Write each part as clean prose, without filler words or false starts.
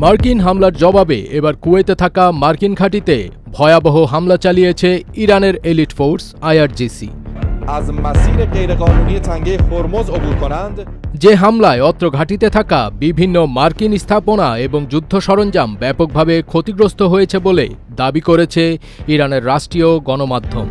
মার্কিন হামলার জবাবে এবার কুয়েতে থাকা মার্কিন ঘাঁটিতে ভয়াবহ হামলা চালিয়েছে ইরানের এলিট ফোর্স আইআরজিসি। যে হামলায় অত্র ঘাঁটিতে থাকা বিভিন্ন মার্কিন স্থাপনা এবং যুদ্ধ সরঞ্জাম ব্যাপকভাবে ক্ষতিগ্রস্ত হয়েছে বলে দাবি করেছে ইরানের রাষ্ট্রীয় গণমাধ্যম।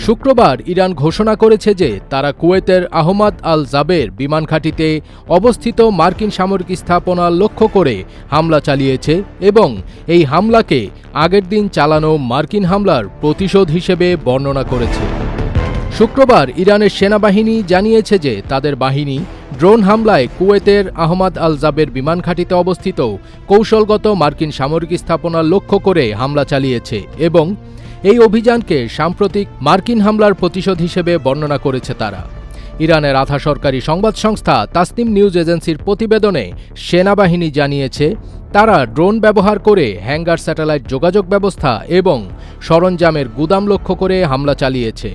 শুক্রবার ইরান ঘোষণা করেছে যে তারা কুয়েতের আহমাদ আল জাবের বিমান ঘাঁটিতে অবস্থিত মার্কিন সামরিক স্থাপনা লক্ষ্য করে হামলা চালিয়েছে এবং এই হামলাকে আগের দিন চালানো মার্কিন হামলার প্রতিশোধ হিসেবে বর্ণনা করেছে। শুক্রবার ইরানের সেনাবাহিনী জানিয়েছে যে তাদের বাহিনী ড্রোন হামলায় কুয়েতের আহমাদ আল জাবের বিমান ঘাঁটিতে অবস্থিত কৌশলগত মার্কিন সামরিক স্থাপনা লক্ষ্য করে হামলা চালিয়েছে এবং এই অভিযানকে সাম্প্রতিক মার্কিন হামলার প্রতিশোধ হিসেবে বর্ণনা করেছে তারা। ইরানের আধা সরকারি সংবাদ সংস্থা তাসনিম নিউজ এজেন্সির প্রতিবেদনে সেনাবাহিনী জানিয়েছে তারা ড্রোন ব্যবহার করে হ্যাঙ্গার স্যাটেলাইট যোগাযোগ ব্যবস্থা এবং সরঞ্জামের গুদাম লক্ষ্য করে হামলা চালিয়েছে।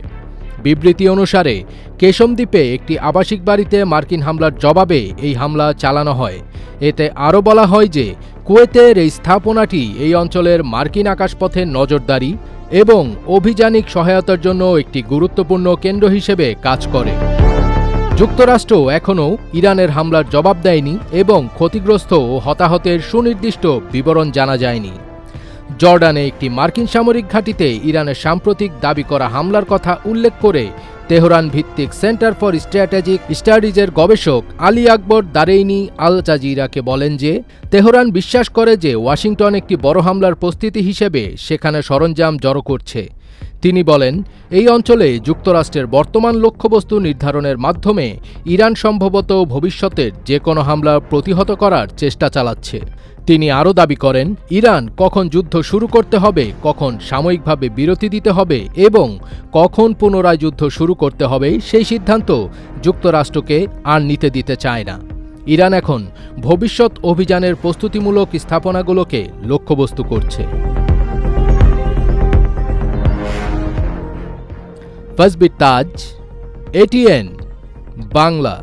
বিবৃতি অনুসারে কেশম দ্বীপে একটি আবাসিক বাড়িতে মার্কিন হামলার জবাবে এই হামলা চালানো হয়। এতে আরও বলা হয় যে কুয়েতের এই স্থাপনাটি এই অঞ্চলের মার্কিন আকাশপথের নজরদারি এবং অভিযানিক সহায়তার জন্য একটি গুরুত্বপূর্ণ কেন্দ্র হিসেবে কাজ করে। যুক্তরাষ্ট্র এখনও ইরানের হামলার জবাব দেয়নি এবং ক্ষতিগ্রস্ত ও হতাহতের সুনির্দিষ্ট বিবরণ জানা যায়নি। জর্ডানে একটি মার্কিন সামরিক ঘাঁটিতে ইরানের সাম্প্রতিক দাবি করা হামলার কথা উল্লেখ করে তেহরান ভিত্তিক সেন্টার ফর স্ট্র্যাটেজিক স্টাডিজের গবেষক আলী আকবর দারেইনি আল জাজিরাকে বলেন যে তেহরান বিশ্বাস করে যে ওয়াশিংটন একটি বড় হামলার প্রস্তুতি হিসেবে সেখানে সরঞ্জাম জড়ো করছে। তিনি বলেন, এই অঞ্চলে যুক্তরাষ্ট্রের বর্তমান লক্ষ্যবস্তু নির্ধারণের মাধ্যমে ইরান সম্ভবত ভবিষ্যতের যে কোনো হামলা প্রতিহত করার চেষ্টা চালাচ্ছে। তিনি আরও দাবি করেন, ইরান কখন যুদ্ধ শুরু করতে হবে, কখন সাময়িকভাবে বিরতি দিতে হবে এবং কখন পুনরায় যুদ্ধ শুরু করতে হবে সেই সিদ্ধান্ত যুক্তরাষ্ট্রকে আর নিতে দিতে চায় না। ইরান এখন ভবিষ্যৎ অভিযানের প্রস্তুতিমূলক স্থাপনাগুলোকে লক্ষ্যবস্তু করছে। ফজবির তাজ, এটিএন বাংলা।